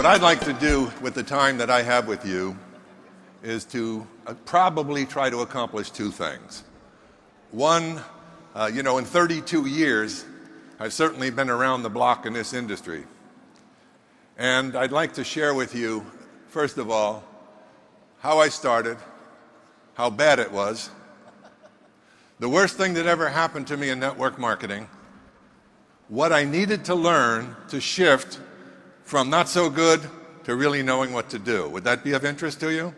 What I'd like to do with the time that I have with you is to probably try to accomplish two things. One, in 32 years, I've certainly been around the block in this industry. And I'd like to share with you, first of all, how I started, how bad it was, the worst thing that ever happened to me in network marketing, what I needed to learn to shift from not so good to really knowing what to do. Would that be of interest to you?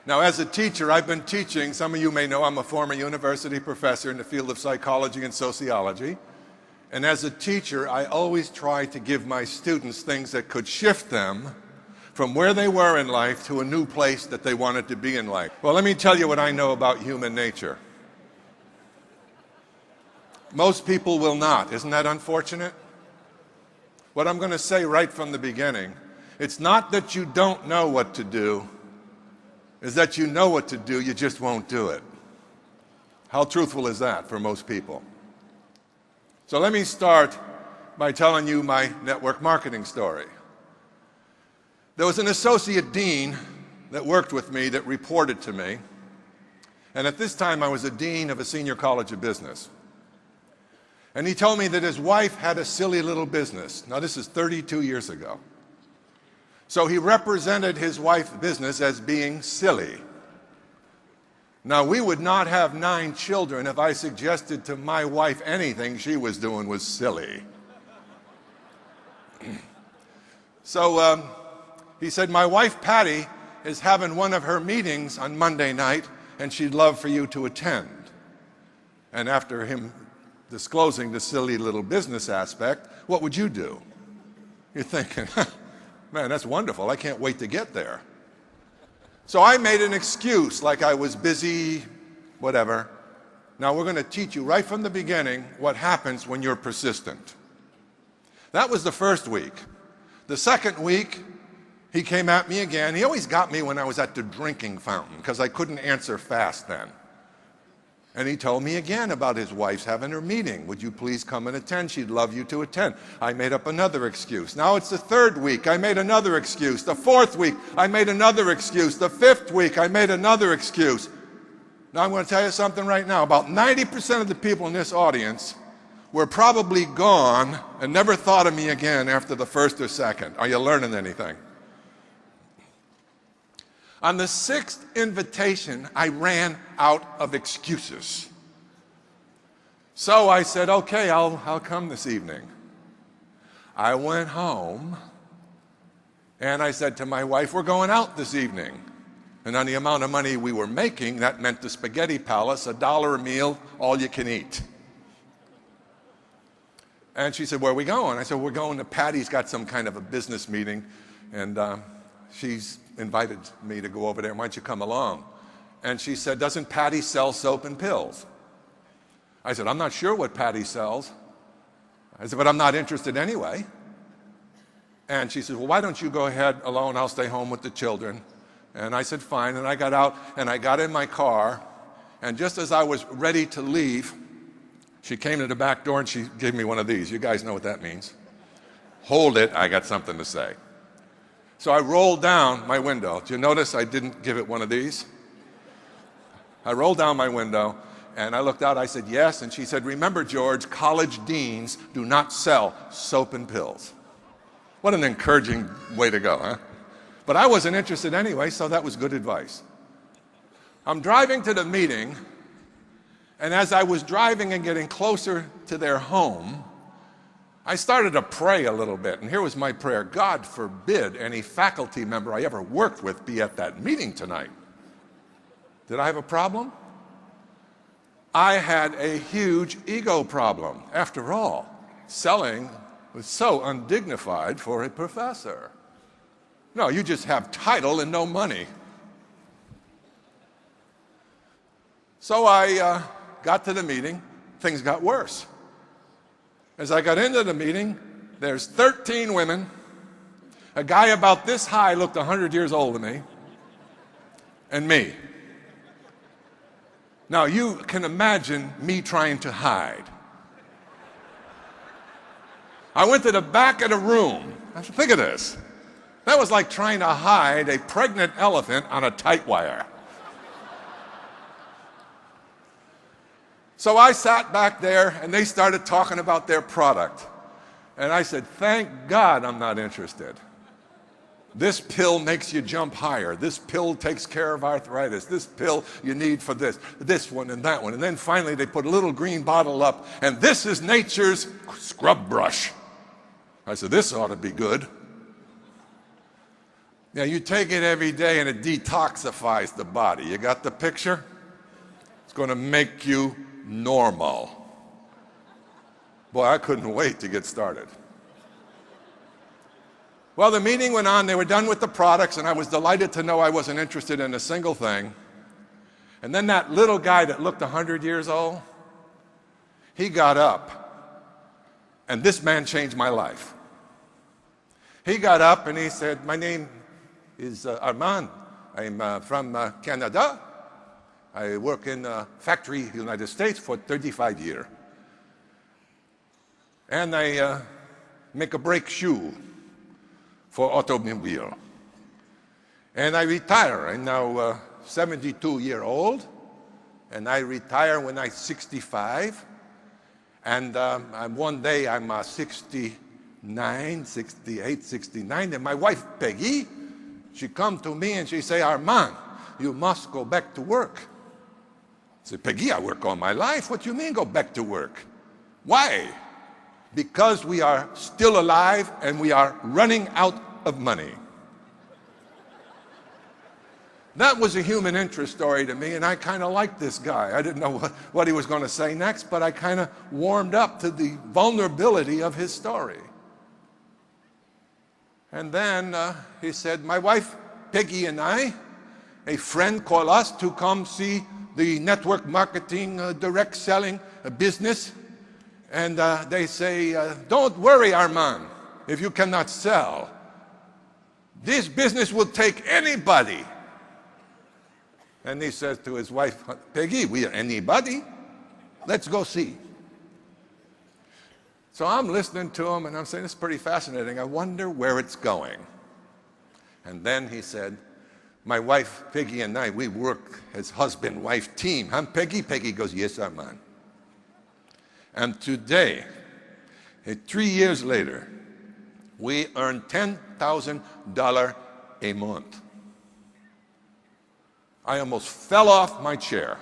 Now, as a teacher, I've been teaching. Some of you may know I'm a former university professor in the field of psychology and sociology. And as a teacher, I always try to give my students things that could shift them from where they were in life to a new place that they wanted to be in life. Well, let me tell you what I know about human nature. Most people will not. Isn't that unfortunate? What I'm going to say right from the beginning, it's not that you don't know what to do, it's that you know what to do, you just won't do it. How truthful is that for most people? So let me start by telling you my network marketing story. There was an associate dean that worked with me that reported to me, and at this time I was a dean of a senior college of business. And he told me that his wife had a silly little business. Now, this is 32 years ago. So he represented his wife's business as being silly. Now, we would not have 9 children if I suggested to my wife anything she was doing was silly. So he said, my wife Patty is having one of her meetings on Monday night, and she'd love for you to attend. And after him disclosing the silly little business aspect, what would you do? You're thinking, man, that's wonderful. I can't wait to get there. So I made an excuse like I was busy, whatever. Now we're going to teach you right from the beginning what happens when you're persistent. That was the first week. The second week, he came at me again. He always got me when I was at the drinking fountain because I couldn't answer fast then. And he told me again about his wife's having her meeting. Would you please come and attend? She'd love you to attend. I made up another excuse. Now it's the third week. I made another excuse. The fourth week, I made another excuse. The fifth week, I made another excuse. Now I'm going to tell you something right now. About 90% of the people in this audience were probably gone and never thought of me again after the first or second. Are you learning anything? On the 6th invitation, I ran out of excuses. So I said, okay, I'll come this evening. I went home, and I said to my wife, we're going out this evening. And on the amount of money we were making, that meant the Spaghetti Palace, $1 a meal, all you can eat. And she said, where are we going? I said, we're going to Patty's got some kind of a business meeting, and she's invited me to go over there. Why don't you come along? And she said, doesn't Patty sell soap and pills? I said, I'm not sure what Patty sells. I said, but I'm not interested anyway. And she said, well, why don't you go ahead alone? I'll stay home with the children. And I said, fine. And I got out and I got in my car. And just as I was ready to leave, she came to the back door and she gave me one of these. You guys know what that means. Hold it, I got something to say. So I rolled down my window. Did you notice I didn't give it one of these? I rolled down my window, and I looked out. I said, yes. And she said, remember, George, college deans do not sell soap and pills. What an encouraging way to go, huh? But I wasn't interested anyway, so that was good advice. I'm driving to the meeting, and as I was driving and getting closer to their home, I started to pray a little bit, and here was my prayer. God forbid any faculty member I ever worked with be at that meeting tonight. Did I have a problem? I had a huge ego problem. After all, selling was so undignified for a professor. No, you just have title and no money. So I got to the meeting. Things got worse. As I got into the meeting, there's 13 women. A guy about this high looked 100 years older than me, and me. Now, you can imagine me trying to hide. I went to the back of the room. Think of this. That was like trying to hide a pregnant elephant on a tight wire. So I sat back there, and they started talking about their product. And I said, thank God I'm not interested. This pill makes you jump higher. This pill takes care of arthritis. This pill you need for this one and that one. And then finally they put a little green bottle up, and this is nature's scrub brush. I said, this ought to be good. Yeah, you take it every day and it detoxifies the body. You got the picture? It's going to make you normal. Boy, I couldn't wait to get started. Well, the meeting went on. They were done with the products, and I was delighted to know I wasn't interested in a single thing. And then that little guy that looked 100 years old, he got up, and this man changed my life. He got up and he said, my name is Armand. I'm from Canada. I work in a factory in the United States for 35 years. And I make a brake shoe for automobile. And I retire. I'm now 72-year-old, and I retire when I'm 65. And one day I'm 69, 68, 69, and my wife, Peggy, she come to me and she say, Armand, you must go back to work. I said, Peggy, I work all my life. What do you mean go back to work? Why? Because we are still alive and we are running out of money. That was a human interest story to me, and I kind of liked this guy. I didn't know what he was going to say next, but I kind of warmed up to the vulnerability of his story. And then he said, my wife, Peggy, and I, a friend called us to come see the network marketing, direct selling business. And they say, don't worry, Armand, if you cannot sell. This business will take anybody. And he says to his wife, Peggy, we are anybody. Let's go see. So I'm listening to him, and I'm saying, it's pretty fascinating. I wonder where it's going. And then he said, my wife, Peggy, and I, we work as husband-wife team. Huh, Peggy? Peggy goes, yes, Armand. And today, 3 years later, we earn $10,000 a month. I almost fell off my chair.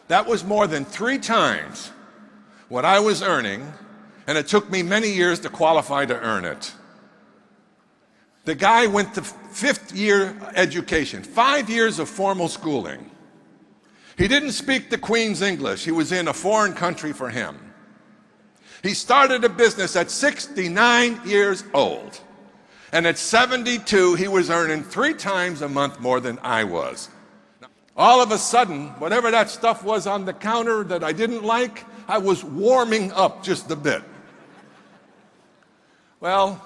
That was more than 3 times what I was earning, and it took me many years to qualify to earn it. The guy went to 5th year education, 5 years of formal schooling. He didn't speak the Queen's English. He was in a foreign country for him. He started a business at 69 years old. And at 72, he was earning 3 times a month more than I was. All of a sudden, whatever that stuff was on the counter that I didn't like, I was warming up just a bit. Well,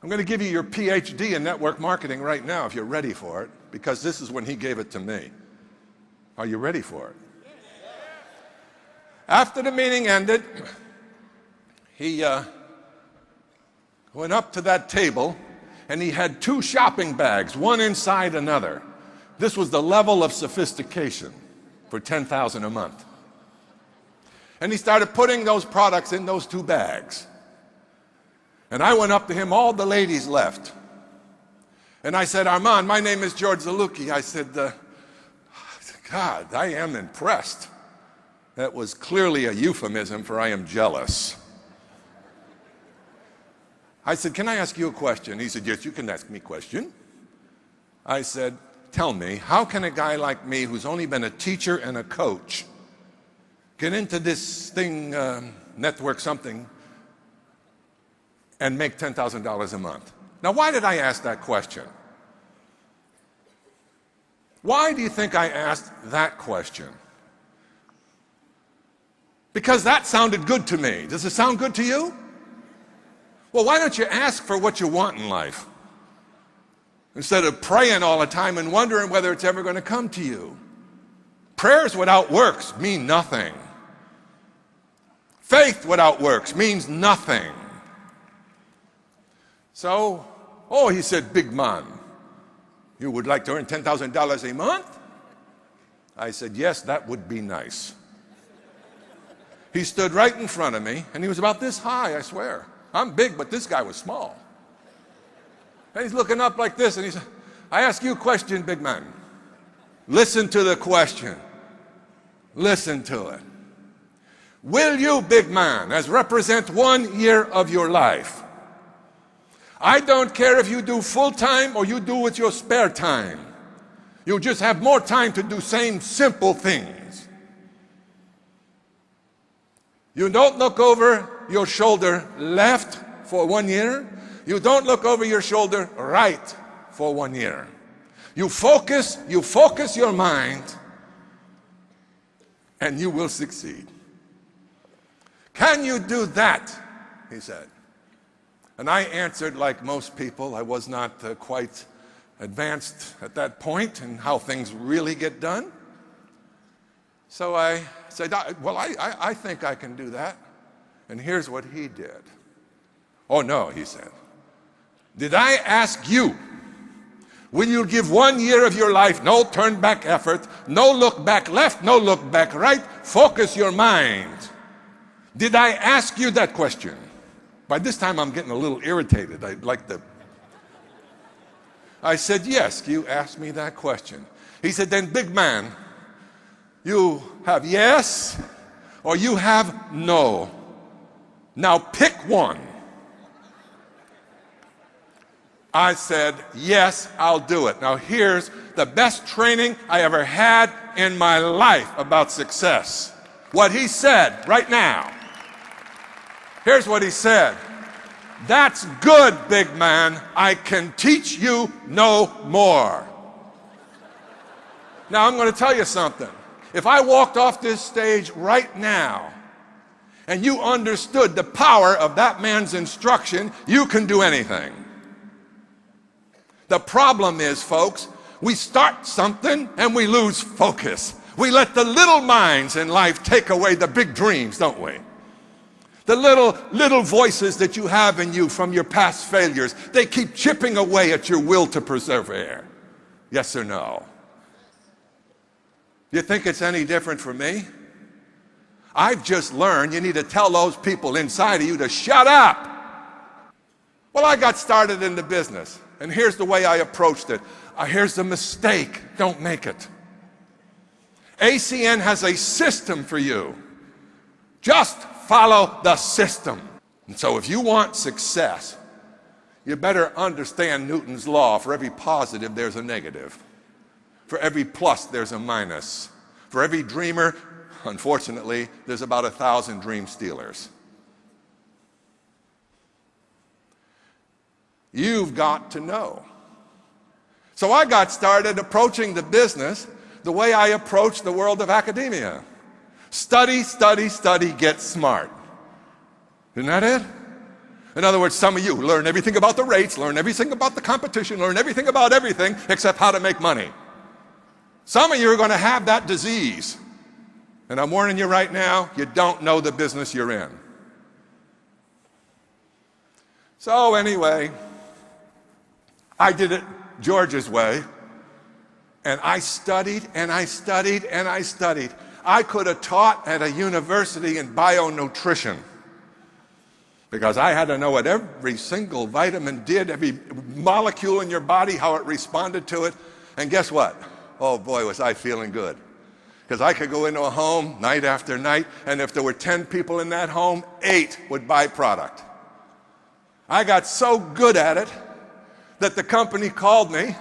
I'm going to give you your PhD in network marketing right now if you're ready for it, because this is when he gave it to me. Are you ready for it? After the meeting ended, he went up to that table, and he had 2 shopping bags, one inside another. This was the level of sophistication for $10,000 a month. And he started putting those products in those 2 bags. And I went up to him, all the ladies left. And I said, Armand, my name is George Zalucki. I said, God, I am impressed. That was clearly a euphemism for I am jealous. I said, can I ask you a question? He said, yes, you can ask me a question. I said, tell me, how can a guy like me who's only been a teacher and a coach get into this thing, network something, and make $10,000 a month? Now, why did I ask that question? Why do you think I asked that question? Because that sounded good to me. Does it sound good to you? Well, why don't you ask for what you want in life instead of praying all the time and wondering whether it's ever going to come to you? Prayers without works mean nothing. Faith without works means nothing. So, oh, he said, big man, you would like to earn $10,000 a month? I said, yes, that would be nice. He stood right in front of me, and he was about this high, I swear. I'm big, but this guy was small. And he's looking up like this, and he said, I ask you a question, big man. Listen to the question. Listen to it. Will you, big man, as represent 1 year of your life? I don't care if you do full time or you do with your spare time. You just have more time to do same simple things. You don't look over your shoulder left for 1 year. You don't look over your shoulder right for 1 year. You focus your mind, and you will succeed. Can you do that? He said. And I answered like most people. I was not quite advanced at that point in how things really get done. So I said, well, I think I can do that. And here's what he did. Oh, no, he said. Did I ask you, will you give 1 year of your life, no turn back effort, no look back left, no look back right, focus your mind? Did I ask you that question? By this time I'm getting a little irritated. I said, yes, you asked me that question. He said, then big man, you have yes or you have no. Now pick one. I said, yes, I'll do it. Now here's the best training I ever had in my life about success. What he said right now. Here's what he said. That's good, big man. I can teach you no more. Now I'm going to tell you something. If I walked off this stage right now and you understood the power of that man's instruction, you can do anything. The problem is, folks, we start something and we lose focus. We let the little minds in life take away the big dreams, don't we? The little voices that you have in you from your past failures, they keep chipping away at your will to persevere. Yes or no? You think it's any different for me? I've just learned you need to tell those people inside of you to shut up. Well, I got started in the business, and here's the way I approached it. Here's the mistake. Don't make it. ACN has a system for you. Just follow the system. And so if you want success, you better understand Newton's law. For every positive, there's a negative. For every plus, there's a minus. For every dreamer, unfortunately, there's about 1,000 dream stealers. You've got to know. So I got started approaching the business the way I approach the world of academia. Study, study, study, get smart. Isn't that it? In other words, some of you learn everything about the rates, learn everything about the competition, learn everything about everything except how to make money. Some of you are going to have that disease. And I'm warning you right now, you don't know the business you're in. So anyway, I did it George's way. And I studied and I studied and I studied. I could have taught at a university in bionutrition because I had to know what every single vitamin did, every molecule in your body, how it responded to it. And guess what? Oh boy, was I feeling good. Because I could go into a home night after night, and if there were 10 people in that home, 8 would buy product. I got so good at it that the company called me,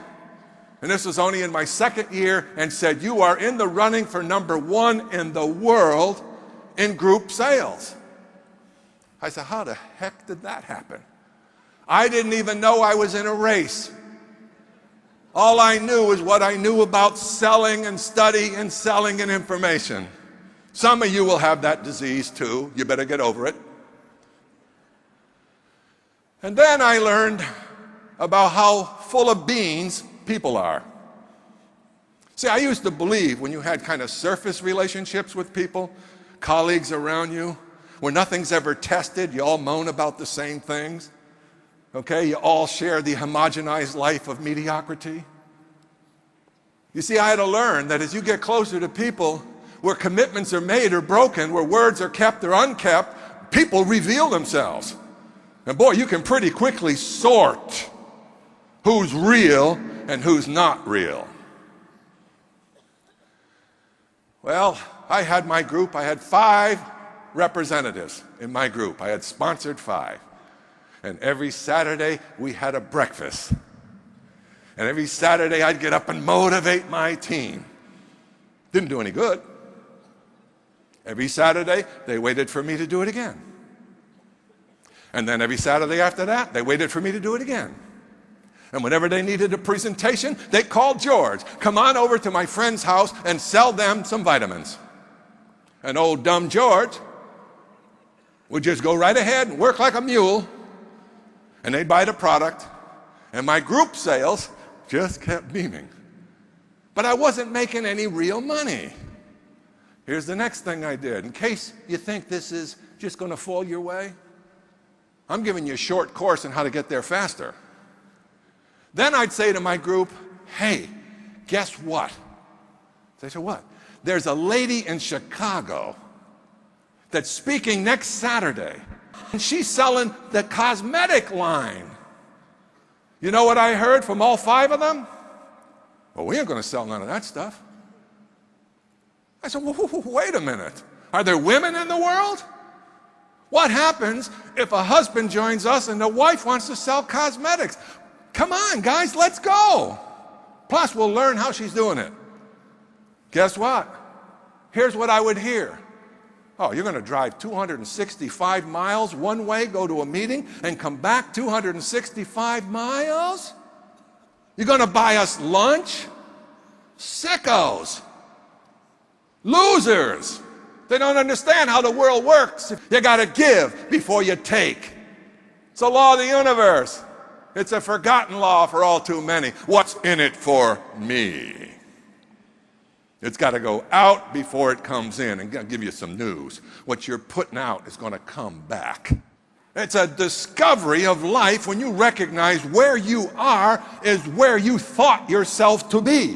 and this was only in my second year, and said, you are in the running for #1 in the world in group sales. I said, how the heck did that happen? I didn't even know I was in a race. All I knew was what I knew about selling and study and selling and information. Some of you will have that disease too. You better get over it. And then I learned about how full of beans people are. See, I used to believe when you had kind of surface relationships with people, colleagues around you, where nothing's ever tested, you all moan about the same things. Okay, you all share the homogenized life of mediocrity. You see, I had to learn that as you get closer to people where commitments are made or broken, where words are kept or unkept, people reveal themselves. And boy, you can pretty quickly sort who's real and who's not real. Well, I had my group. I had 5 representatives in my group. I had sponsored 5. And every Saturday we had a breakfast. And every Saturday I'd get up and motivate my team. Didn't do any good. Every Saturday they waited for me to do it again. And then every Saturday after that, they waited for me to do it again. And whenever they needed a presentation, they called George. Come on over to my friend's house and sell them some vitamins. And old dumb George would just go right ahead and work like a mule. And they'd buy the product. And my group sales just kept beaming. But I wasn't making any real money. Here's the next thing I did. In case you think this is just going to fall your way, I'm giving you a short course on how to get there faster. Then I'd say to my group, hey, guess what? They said, what? There's a lady in Chicago that's speaking next Saturday, and she's selling the cosmetic line. You know what I heard from all 5 of them? Well, we ain't going to sell none of that stuff. I said, wait a minute. Are there women in the world? What happens if a husband joins us and the wife wants to sell cosmetics? Come on, guys, let's go. Plus, we'll learn how she's doing it. Guess what? Here's what I would hear. Oh, you're going to drive 265 miles one way, go to a meeting, and come back 265 miles? You're going to buy us lunch? Sickos. Losers. They don't understand how the world works. You got to give before you take. It's a law of the universe. It's a forgotten law for all too many. What's in it for me? It's got to go out before it comes in. And I'll give you some news. What you're putting out is going to come back. It's a discovery of life when you recognize where you are is where you thought yourself to be.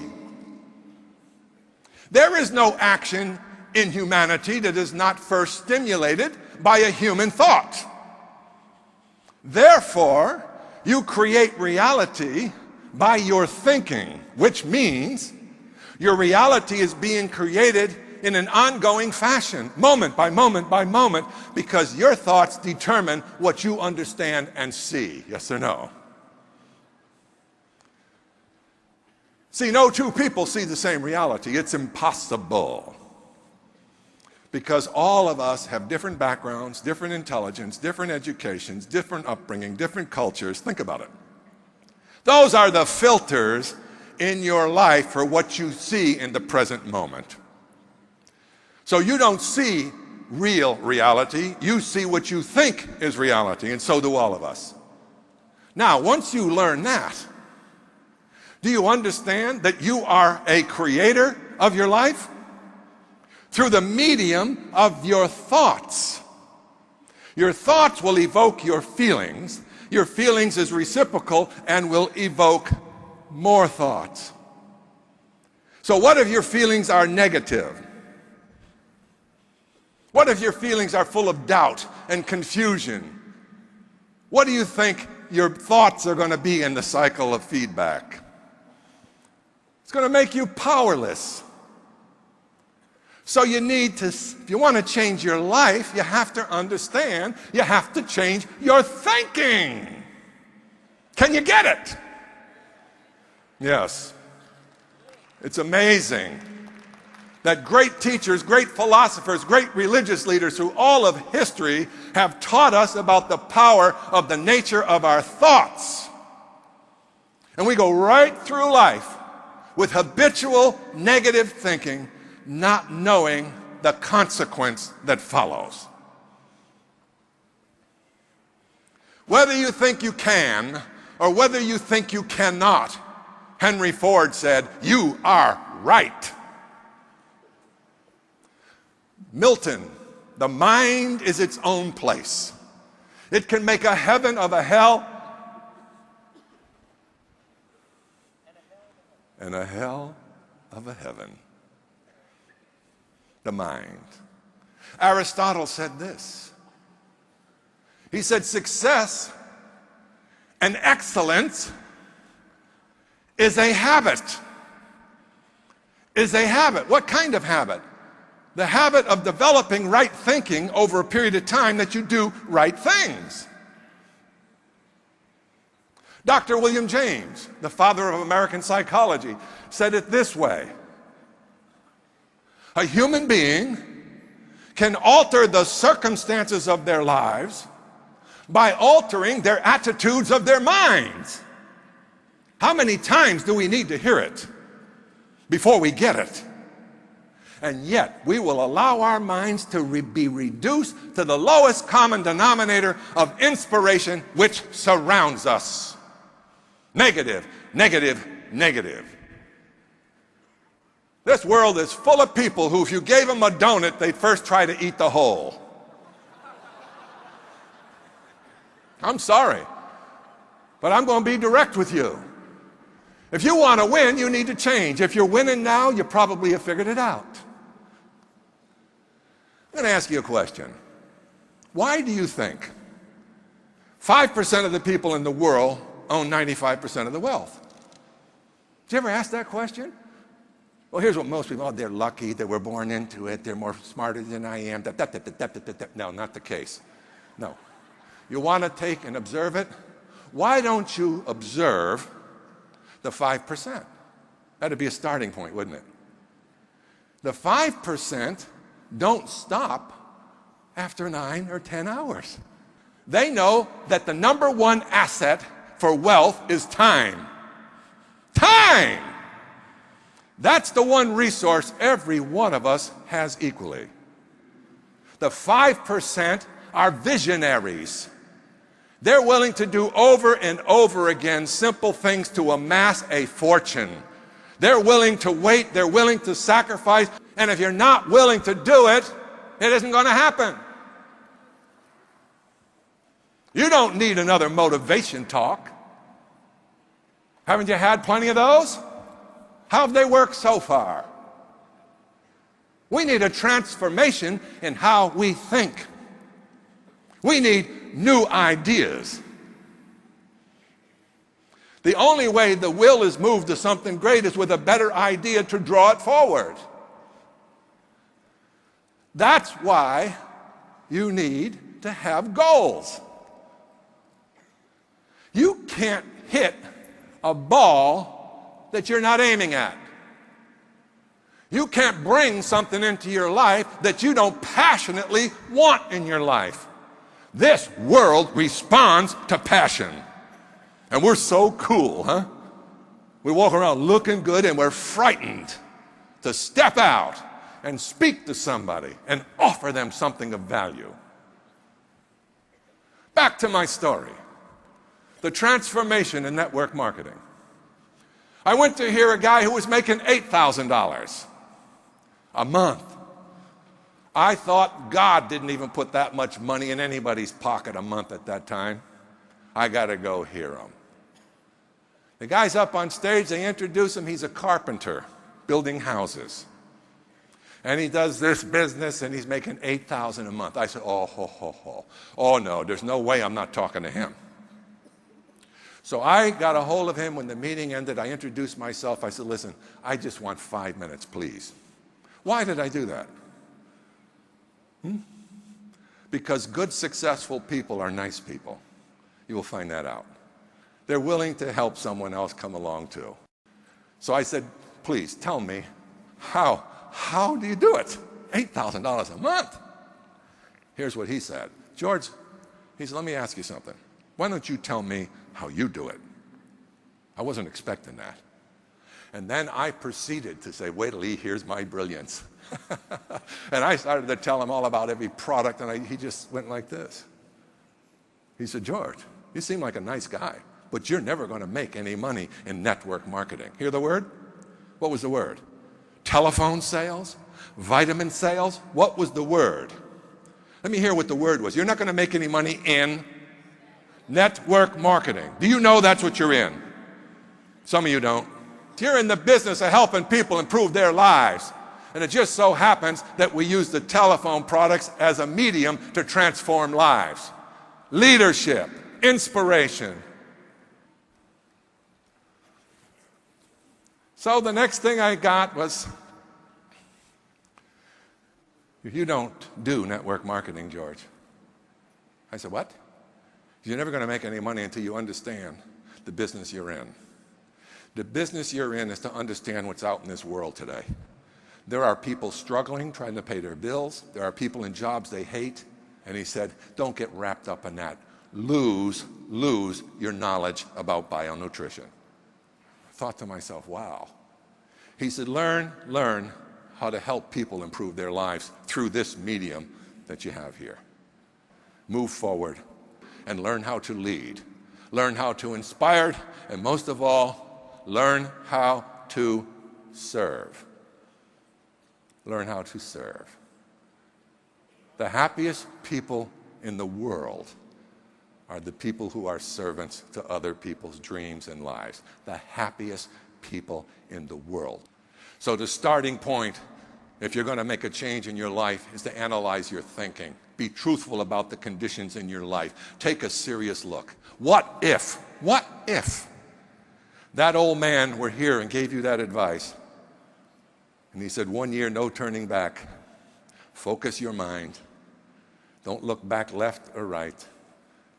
There is no action in humanity that is not first stimulated by a human thought. Therefore, you create reality by your thinking, which means your reality is being created in an ongoing fashion, moment by moment by moment, because your thoughts determine what you understand and see. Yes or no? See, no 2 people see the same reality. It's impossible. Because all of us have different backgrounds, different intelligence, different educations, different upbringing, different cultures. Think about it. Those are the filters in your life for what you see in the present moment. So you don't see real reality. You see what you think is reality, and so do all of us. Now, once you learn that, do you understand that you are a creator of your life? Through the medium of your thoughts. Your thoughts will evoke your feelings. Your feelings is reciprocal and will evoke more thoughts. So what if your feelings are negative? What if your feelings are full of doubt and confusion? What do you think your thoughts are going to be in the cycle of feedback? It's going to make you powerless. So you need to, if you want to change your life, you have to understand, you have to change your thinking. Can you get it? Yes. It's amazing that great teachers, great philosophers, great religious leaders through all of history have taught us about the power of the nature of our thoughts. And we go right through life with habitual negative thinking, not knowing the consequence that follows. Whether you think you can or whether you think you cannot, Henry Ford said, you are right. Milton, the mind is its own place. It can make a heaven of a hell and a hell of a heaven. The mind. Aristotle said this. He said, success and excellence is a habit. Is a habit. What kind of habit? The habit of developing right thinking over a period of time that you do right things. Dr. William James, the father of American psychology, said it this way. A human being can alter the circumstances of their lives by altering their attitudes of their minds. How many times do we need to hear it before we get it? And yet we will allow our minds to be reduced to the lowest common denominator of inspiration which surrounds us. Negative, negative, negative. This world is full of people who, if you gave them a donut, they'd first try to eat the whole. I'm sorry, but I'm going to be direct with you. If you want to win, you need to change. If you're winning now, you probably have figured it out. I'm going to ask you a question. Why do you think 5% of the people in the world own 95% of the wealth? Did you ever ask that question? Well, here's what most people, they're lucky, they were born into it, they're more smarter than I am. No, not the case. No. You want to take and observe it? Why don't you observe the 5%? That'd be a starting point, wouldn't it? The 5% don't stop after 9 or 10 hours. They know that the number one asset for wealth is time. Time! That's the one resource every one of us has equally. The 5% are visionaries. They're willing to do over and over again simple things to amass a fortune. They're willing to wait, they're willing to sacrifice, and if you're not willing to do it, it isn't going to happen. You don't need another motivation talk. Haven't you had plenty of those? How have they worked so far? We need a transformation in how we think. We need new ideas. The only way the will is moved to something great is with a better idea to draw it forward. That's why you need to have goals. You can't hit a ball that you're not aiming at. You can't bring something into your life that you don't passionately want in your life. This world responds to passion. And we're so cool, huh? We walk around looking good and we're frightened to step out and speak to somebody and offer them something of value. Back to my story. The transformation in network marketing. I went to hear a guy who was making $8,000 a month. I thought God didn't even put that much money in anybody's pocket a month at that time. I got to go hear him. The guy's up on stage, they introduce him, he's a carpenter building houses. And he does this business and he's making $8,000 a month. I said, oh no, there's no way I'm not talking to him. So I got a hold of him when the meeting ended. I introduced myself. I said, listen, I just want 5 minutes, please. Why did I do that? Because good, successful people are nice people. You will find that out. They're willing to help someone else come along too. So I said, please tell me, how do you do it? $8,000 a month. Here's what he said. George, he said, let me ask you something. Why don't you tell me how you do it? I wasn't expecting that. And then I proceeded to say, wait till he hears my brilliance. And I started to tell him all about every product, and he just went like this. He said, George, you seem like a nice guy, but you're never going to make any money in network marketing. Hear the word? What was the word? Telephone sales? Vitamin sales? What was the word? Let me hear what the word was. You're not going to make any money in network marketing. Do you know that's what you're in? Some of you don't. You're in the business of helping people improve their lives. And it just so happens that we use the telephone products as a medium to transform lives. Leadership, inspiration. So the next thing I got was, you don't do network marketing, George. I said, what? You're never going to make any money until you understand the business you're in. The business you're in is to understand what's out in this world today. There are people struggling, trying to pay their bills. There are people in jobs they hate. And he said, don't get wrapped up in that. Lose your knowledge about bionutrition. I thought to myself, wow. He said, learn how to help people improve their lives through this medium that you have here. Move forward and learn how to lead. Learn how to inspire, and most of all, learn how to serve. Learn how to serve. The happiest people in the world are the people who are servants to other people's dreams and lives. The happiest people in the world. So the starting point, if you're going to make a change in your life, is to analyze your thinking. Be truthful about the conditions in your life. Take a serious look. What if that old man were here and gave you that advice? And he said, 1 year, no turning back. Focus your mind. Don't look back left or right.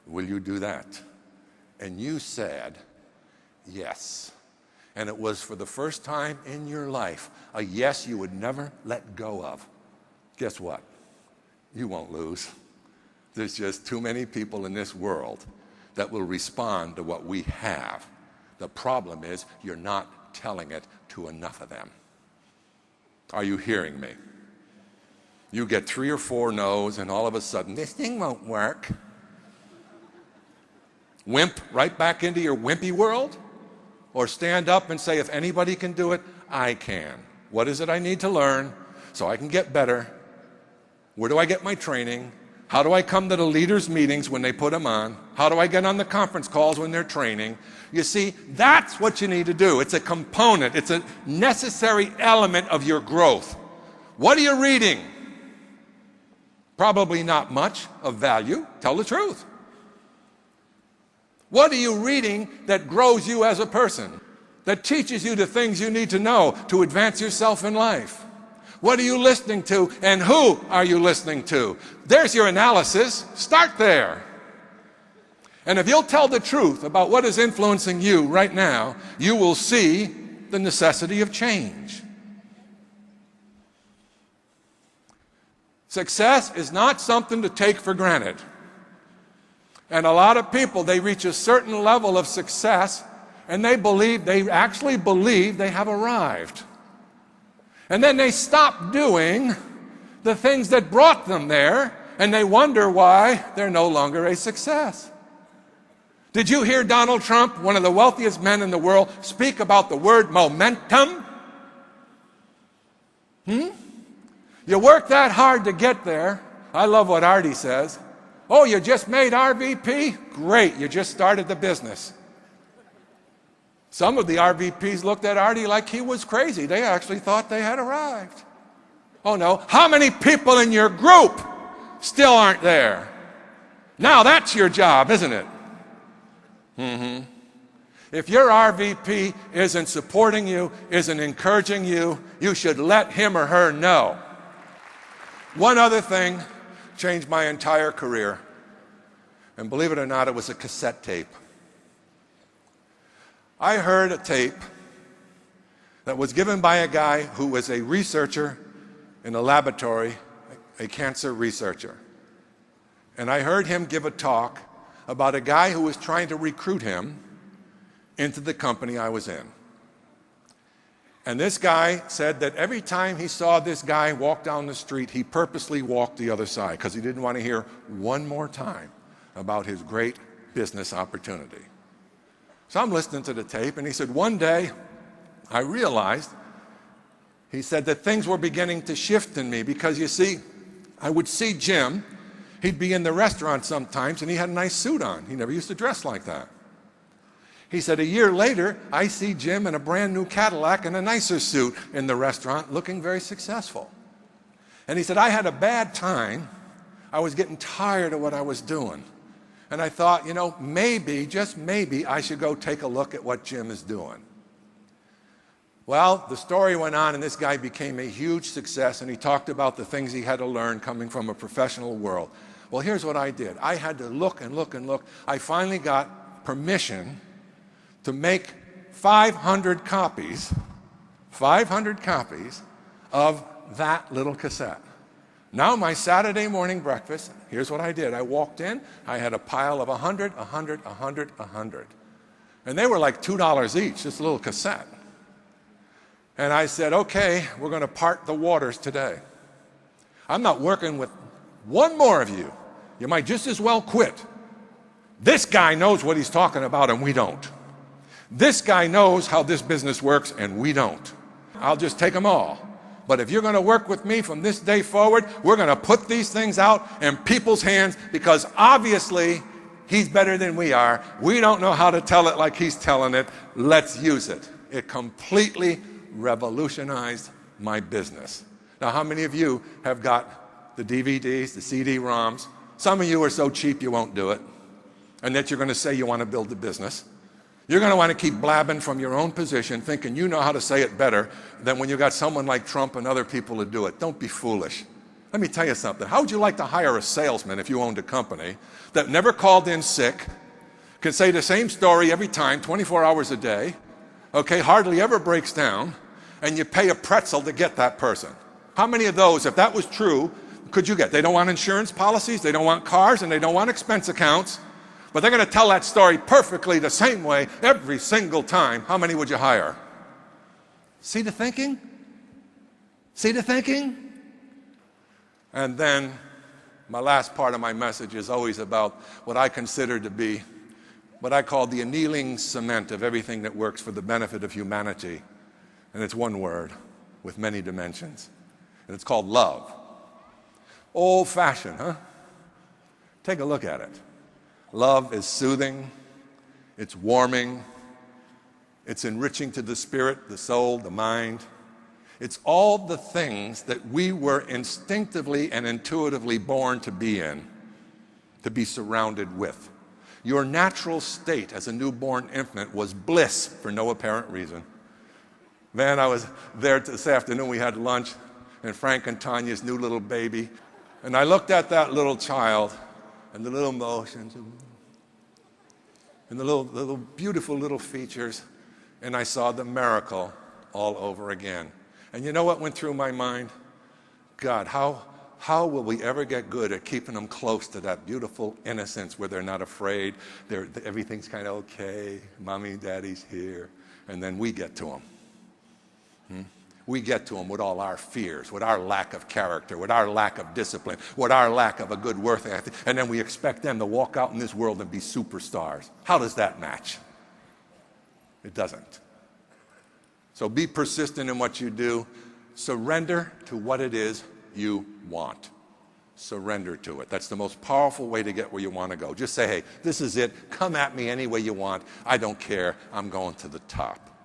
Will you do that? And you said, yes. And it was for the first time in your life, a yes you would never let go of. Guess what? You won't lose. There's just too many people in this world that will respond to what we have. The problem is you're not telling it to enough of them. Are you hearing me? You get 3 or 4 no's and all of a sudden, this thing won't work. Wimp right back into your wimpy world? Or stand up and say, if anybody can do it, I can. What is it I need to learn so I can get better? Where do I get my training? How do I come to the leaders' meetings when they put them on? How do I get on the conference calls when they're training? You see, that's what you need to do. It's a component. It's a necessary element of your growth. What are you reading? Probably not much of value. Tell the truth. What are you reading that grows you as a person? That teaches you the things you need to know to advance yourself in life? What are you listening to, and who are you listening to? There's your analysis. Start there. And if you'll tell the truth about what is influencing you right now, you will see the necessity of change. Success is not something to take for granted. And a lot of people, they reach a certain level of success and they actually believe they have arrived. And then they stop doing the things that brought them there, and they wonder why they're no longer a success. Did you hear Donald Trump, one of the wealthiest men in the world, speak about the word momentum? You work that hard to get there. I love what Artie says. Oh, you just made RVP? Great, you just started the business. Some of the RVPs looked at Artie like he was crazy. They actually thought they had arrived. Oh no, how many people in your group still aren't there? Now that's your job, isn't it? If your RVP isn't supporting you, isn't encouraging you, you should let him or her know. One other thing changed my entire career. And believe it or not, it was a cassette tape. I heard a tape that was given by a guy who was a researcher in a laboratory, a cancer researcher. And I heard him give a talk about a guy who was trying to recruit him into the company I was in. And this guy said that every time he saw this guy walk down the street, he purposely walked the other side because he didn't want to hear one more time about his great business opportunity. So I'm listening to the tape, and he said, one day I realized, he said, that things were beginning to shift in me because, you see, I would see Jim. He'd be in the restaurant sometimes, and he had a nice suit on. He never used to dress like that. He said, a year later, I see Jim in a brand new Cadillac and a nicer suit in the restaurant, looking very successful. And he said, I had a bad time. I was getting tired of what I was doing. And I thought, you know, maybe, just maybe, I should go take a look at what Jim is doing. Well, the story went on, and this guy became a huge success, and he talked about the things he had to learn coming from a professional world. Well, here's what I did. I had to look and look and look. I finally got permission to make 500 copies of that little cassette. Now my Saturday morning breakfast, here's what I did. I walked in, I had a pile of 100. And they were like $2 each, this little cassette. And I said, okay, we're going to part the waters today. I'm not working with one more of you. You might just as well quit. This guy knows what he's talking about and we don't. This guy knows how this business works and we don't. I'll just take them all. But if you're going to work with me from this day forward, we're going to put these things out in people's hands because obviously he's better than we are. We don't know how to tell it like he's telling it. Let's use it. It completely revolutionized my business. Now, how many of you have got the DVDs, the CD-ROMs? Some of you are so cheap you won't do it. And that you're going to say you want to build the business. You're going to want to keep blabbing from your own position, thinking you know how to say it better than when you got someone like Trump and other people to do it. Don't be foolish. Let me tell you something. How would you like to hire a salesman if you owned a company that never called in sick, can say the same story every time, 24 hours a day, okay, hardly ever breaks down, and you pay a pretzel to get that person? How many of those, if that was true, could you get? They don't want insurance policies, they don't want cars, and they don't want expense accounts. But they're going to tell that story perfectly the same way every single time. How many would you hire? See the thinking? See the thinking? And then my last part of my message is always about what I consider to be what I call the annealing cement of everything that works for the benefit of humanity. And it's one word with many dimensions. And it's called love. Old-fashioned, huh? Take a look at it. Love is soothing, it's warming, it's enriching to the spirit, the soul, the mind. It's all the things that we were instinctively and intuitively born to be in, to be surrounded with. Your natural state as a newborn infant was bliss for no apparent reason. Man, I was there this afternoon, we had lunch, and Frank and Tanya's new little baby, and I looked at that little child, and the little motions, and the little beautiful little features, and I saw the miracle all over again. And you know what went through my mind? God, how will we ever get good at keeping them close to that beautiful innocence where they're not afraid, everything's kind of okay, mommy and daddy's here, and then we get to them. We get to them with all our fears, with our lack of character, with our lack of discipline, with our lack of a good work ethic, and then we expect them to walk out in this world and be superstars. How does that match? It doesn't. So be persistent in what you do. Surrender to what it is you want. Surrender to it. That's the most powerful way to get where you want to go. Just say, hey, this is it. Come at me any way you want. I don't care. I'm going to the top.